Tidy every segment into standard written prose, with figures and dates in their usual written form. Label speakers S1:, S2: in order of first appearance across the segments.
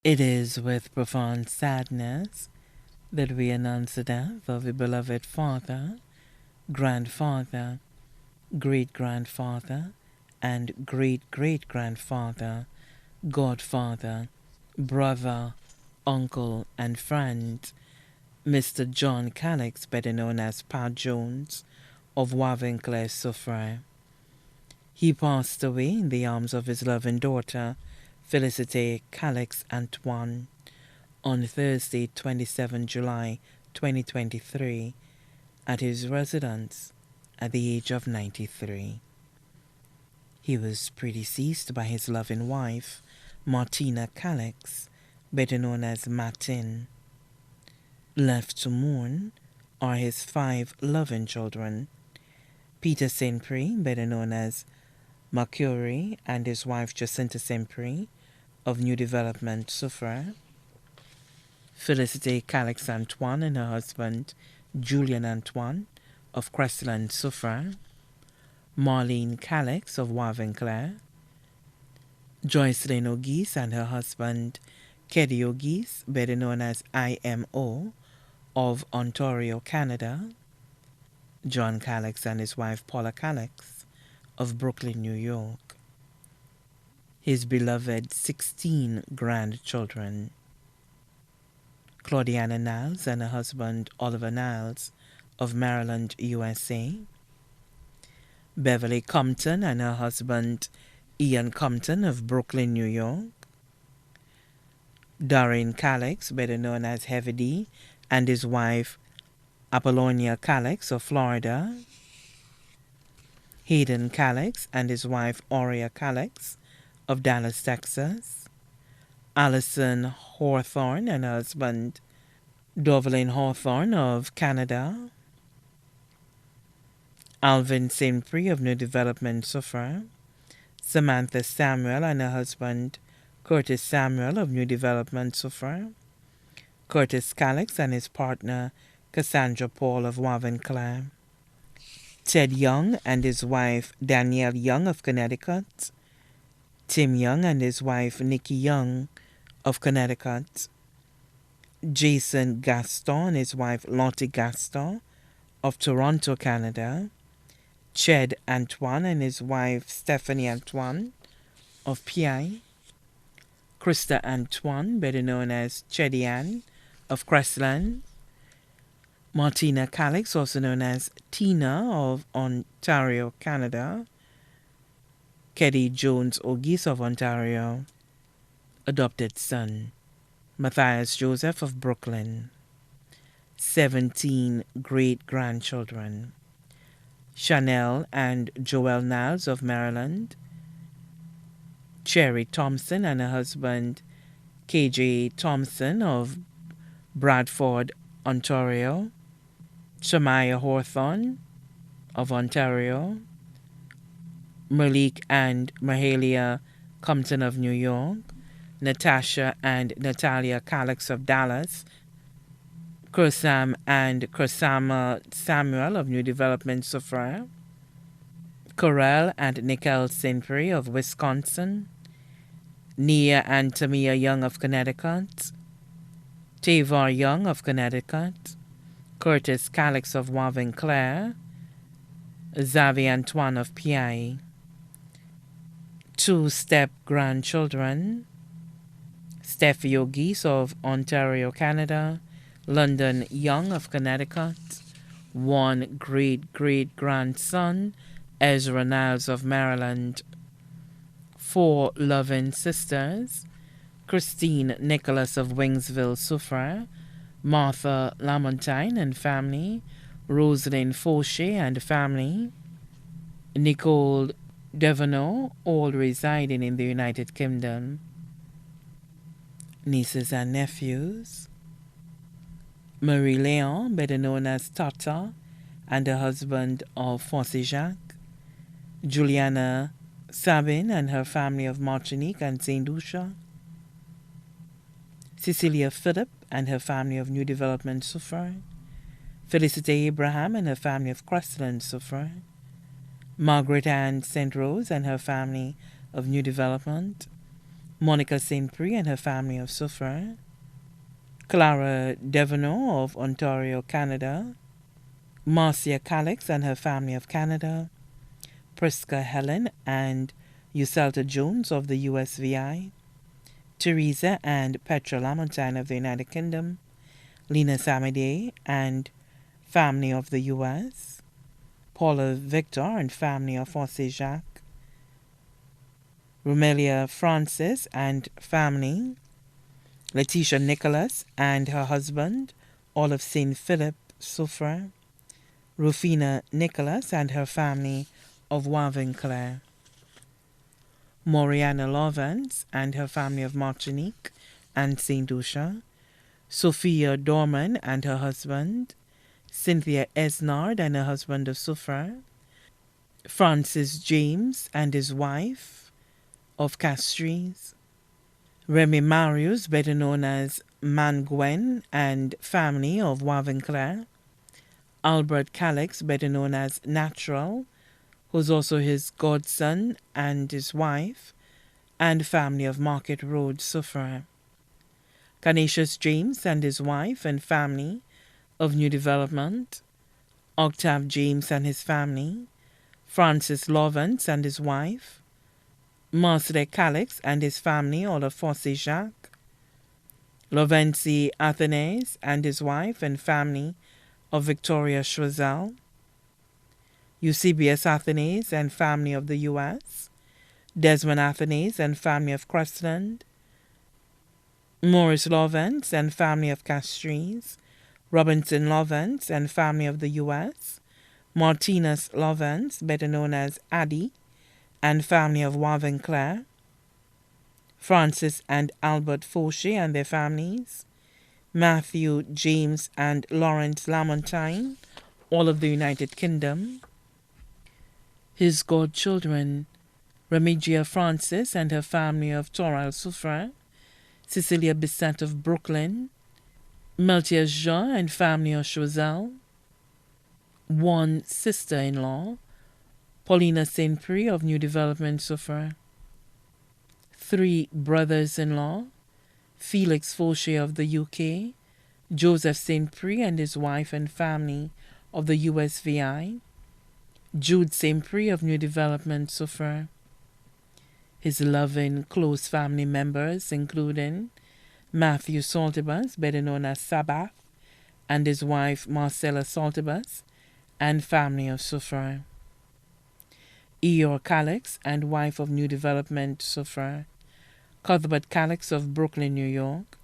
S1: It is with profound sadness that we announce the death of a beloved father, grandfather, great grandfather, and great great grandfather, godfather, brother, uncle, and friend, Mr. John Calixte, better known as Pa Jones, of Wavinclair, Soufrière. He passed away in the arms of his loving daughter, Félicité Calixte Antoine, on Thursday, 27 July 2023, at his residence at the age of 93. He was predeceased by his loving wife, Martina Calixte, better known as Martin. Left to mourn are his 5 loving children, Peter Saint-Prix, better known as Mercury, and his wife Jacinta Saint-Prix of New Development, Soufrière, Félicité Calixte Antoine and her husband Julian Antoine of Crestland, Soufrière, Marlene Calixte of Wavinclair, Joycelyn O'Geese and her husband Keddy O'Geese, better known as IMO, of Ontario, Canada, John Calixte and his wife Paula Calixte of Brooklyn, New York, his beloved 16 grandchildren, Claudiana Niles and her husband Oliver Niles of Maryland, USA, Beverly Compton and her husband Ian Compton of Brooklyn, New York, Doreen Calixte, better known as Heavy D, and his wife Apollonia Calixte of Florida, Hayden Calixte and his wife Aurea Calixte of Dallas, Texas, Allison Hawthorne and her husband Dovelyn Hawthorne of Canada, Alvin Saint-Prix of New Development, Soufrière, Samantha Samuel and her husband Curtis Samuel of New Development, Soufrière, Curtis Calixte and his partner Cassandra Paul of Wavinclair, Ted Young and his wife Danielle Young of Connecticut, Tim Young and his wife Nikki Young of Connecticut, Jason Gaston and his wife Lottie Gaston of Toronto, Canada, Ched Antoine and his wife Stephanie Antoine of PI, Krista Antoine, better known as Cheddy Ann of Crestland, Martina Calixte, also known as Tina of Ontario, Canada, Keddy Jones O'Geese of Ontario, adopted son, Matthias Joseph of Brooklyn, 17 great-grandchildren, Chanel and Joel Niles of Maryland, Cherry Thompson and her husband KJ Thompson of Bradford, Ontario, Shamaya Hawthorne of Ontario, Malik and Mahalia Compton of New York, Natasha and Natalia Calixte of Dallas, Kursam and Kursama Samuel of New Development, Soufrière, Corel and Nicole Saint-Prix of Wisconsin, Nia and Tamia Young of Connecticut, Tavar Young of Connecticut, Curtis Calixte of Wavinclair, Xavier Antoine of PI, 2 step-grandchildren, Steffi O'Geese of Ontario, Canada, London Young of Connecticut, 1 great-great-grandson, Ezra Niles of Maryland, 4 loving sisters, Christine Nicholas of Wingsville, Soufrière, Martha Lamontine and family, Rosalind Fauché and family, Nicole Devenot, all residing in the United Kingdom, nieces and nephews, Marie Léon, better known as Tata, and her husband of Fossé Jacques, Juliana Sabin and her family of Martinique and Saint Lucia, Cecilia Phillip and her family of New Development, Soufrière, Felicité Abraham and her family of Crestland, Soufrière, Margaret Ann St. Rose and her family of New Development, Monica St. Prix and her family of Soufrière, Clara Devenot of Ontario, Canada, Marcia Calixte and her family of Canada, Prisca Helen and Uselta Jones of the USVI, Teresa and Petra Lamontagne of the United Kingdom, Lena Samide and family of the US, Paula Victor and family of Fosse Jacques, Romelia Francis and family, Letitia Nicholas and her husband, all of St. Philip, Soufrière, Rufina Nicholas and her family of Wavinclair, Moriana Lawrence and her family of Martinique and St. Lucia, Sophia Dorman and her husband, Cynthia Esnard and her husband of Soufrière, Francis James and his wife of Castries, Remy Marius, better known as Manguen and family of Wavinclair, Albert Calixte, better known as Natural, who's also his godson and his wife, and family of Market Road, Soufrière, Canisius James and his wife and family of New Development, Octave James and his family, Francis Lawrence and his wife, Marcel Calixte and his family, all of Fosse Jacques, Lovency Athanase and his wife and family of Victoria Schwazel, Eusebius Athanase and family of the U.S., Desmond Athanase and family of Crestland, Maurice Lawrence and family of Castries, Robinson Lawrence and family of the U.S., Martinus Lawrence, better known as Addie, and family of Wavinclair, Francis and Albert Fauché and their families, Matthew, James, and Lawrence Lamontagne, all of the United Kingdom, his godchildren, Remigia Francis and her family of Toral Soufrière, Cecilia Bissett of Brooklyn, Meltier Jean and family of Choiseul, one sister-in-law, Paulina St. Prix of New Development Soufrière, three brothers-in-law, Felix Fauché of the UK, Joseph St. Prix and his wife and family of the USVI, Jude St. Prix of New Development Soufrière, his loving close family members including Matthew Saltibus, better known as Sabbath, and his wife Marcella Saltibus, and family of Soufrière, Eeyore Calixte and wife of New Development Soufrière, Cuthbert Calixte of Brooklyn, New York,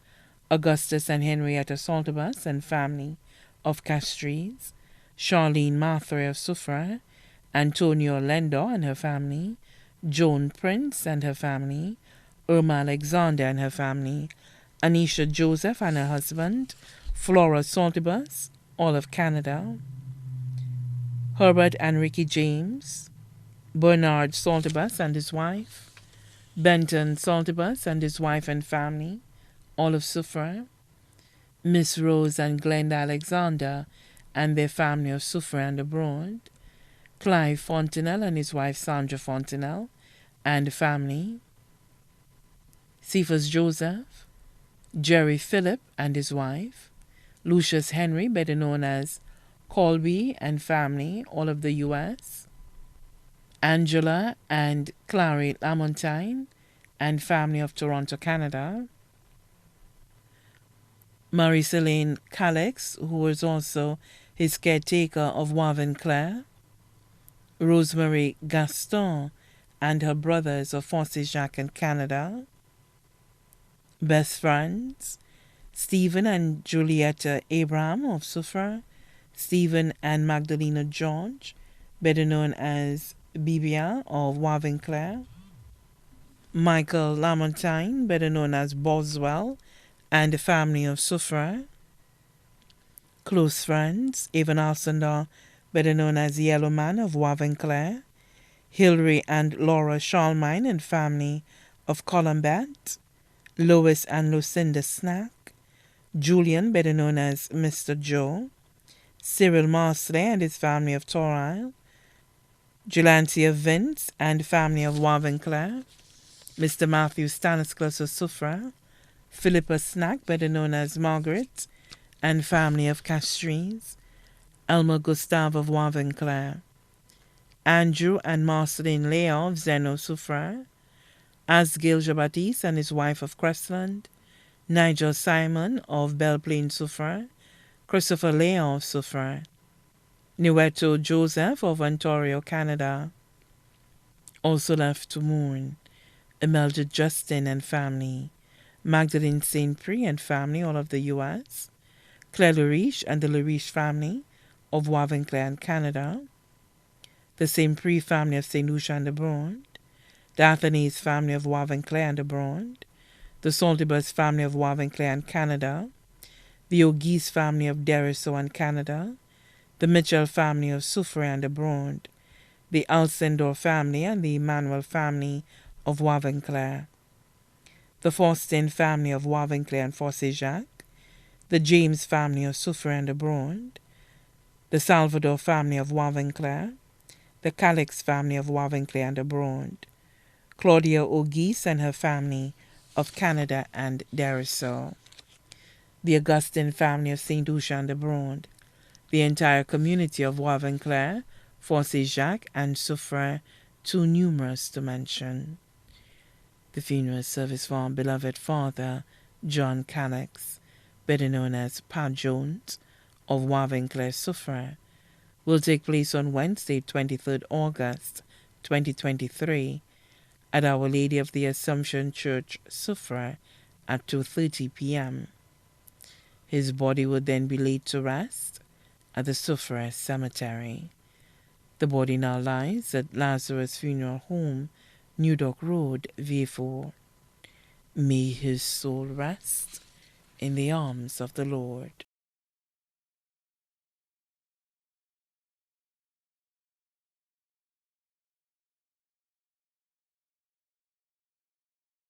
S1: Augustus and Henrietta Saltibus and family of Castries, Charlene Marthray of Soufrière, Antonio Lendor and her family, Joan Prince and her family, Irma Alexander and her family, Anisha Joseph and her husband, Flora Saltibus, all of Canada, Herbert and Ricky James, Bernard Saltibus and his wife, Benton Saltibus and his wife and family, all of Soufrière, Miss Rose and Glenda Alexander and their family of Soufrière and abroad, Clive Fontenelle and his wife Sandra Fontenelle and family, Cephas Joseph, Jerry Phillip and his wife, Lucius Henry, better known as Colby and family, all of the U.S., Angela and Clary Lamontagne and family of Toronto, Canada, Marie-Céline Calixte, who was also his caretaker of Wavinclair, Rosemary Gaston and her brothers of Fosse Jacques in Canada, best friends, Stephen and Julietta Abraham of Soufrière, Stephen and Magdalena George, better known as Bibia of Wavinclair, Michael Lamontagne, better known as Boswell, and the family of Soufrière, close friends, Evan Alcindor, better known as Yellow Man of Wavinclair, Hilary and Laura Charlemagne and family of Colombat, Lois and Lucinda Snack, Julian, better known as Mr. Joe, Cyril Marsley and his family of Toral, Julancia Vince and family of Wavinclair, Mr. Matthew Stanislas of Suffra, Philippa Snack, better known as Margaret, and family of Castries, Elmer Gustave of Wavenclair, Andrew and Marceline Lea of Zeno Suffra, Asgil Jabatis and his wife of Crestland, Nigel Simon of Belplain Suffra, Christopher Lea of Suffra, Nueto Joseph of Ontario, Canada, also left to mourn, Imelda Justin and family, Magdalene St. Prix and family, all of the U.S., Claire Lariche and the Lariche family of Wavenclair and Canada, the St. Prix family of St. Lucia and the Bronde, the Athanase family of Wavenclair and the Bronde, the Saltibus family of Wavenclair and Canada, the O'Geese family of Derisseau and Canada, the Mitchell family of Suffre and the Bronde, the Alcindor family and the Emmanuel family of Wavenclair, the Faustin family of Wavenclair and Fossé-Jacques, the James family of Suffre and the Bronde, the Salvador family of Wavenclair, the Calixte family of Wavenclair and the Bronde, Claudia O'Geese and her family of Canada and Derisseau, the Augustine family of St. Lucia and the Bronde, the entire community of Wavenclair, Fossé-Jacques, and Suffre, too numerous to mention. The funeral service for our beloved father, John Calixte, better known as Pa Jones, of Wavenclair, Suffre, will take place on Wednesday, 23rd August, 2023, at Our Lady of the Assumption Church, Suffre, at 2:30 p.m. His body will then be laid to rest at the Suffre Cemetery. The body now lies at Lazarus Funeral Home, New Dock Road, Vieux. May his soul rest in the arms of the Lord.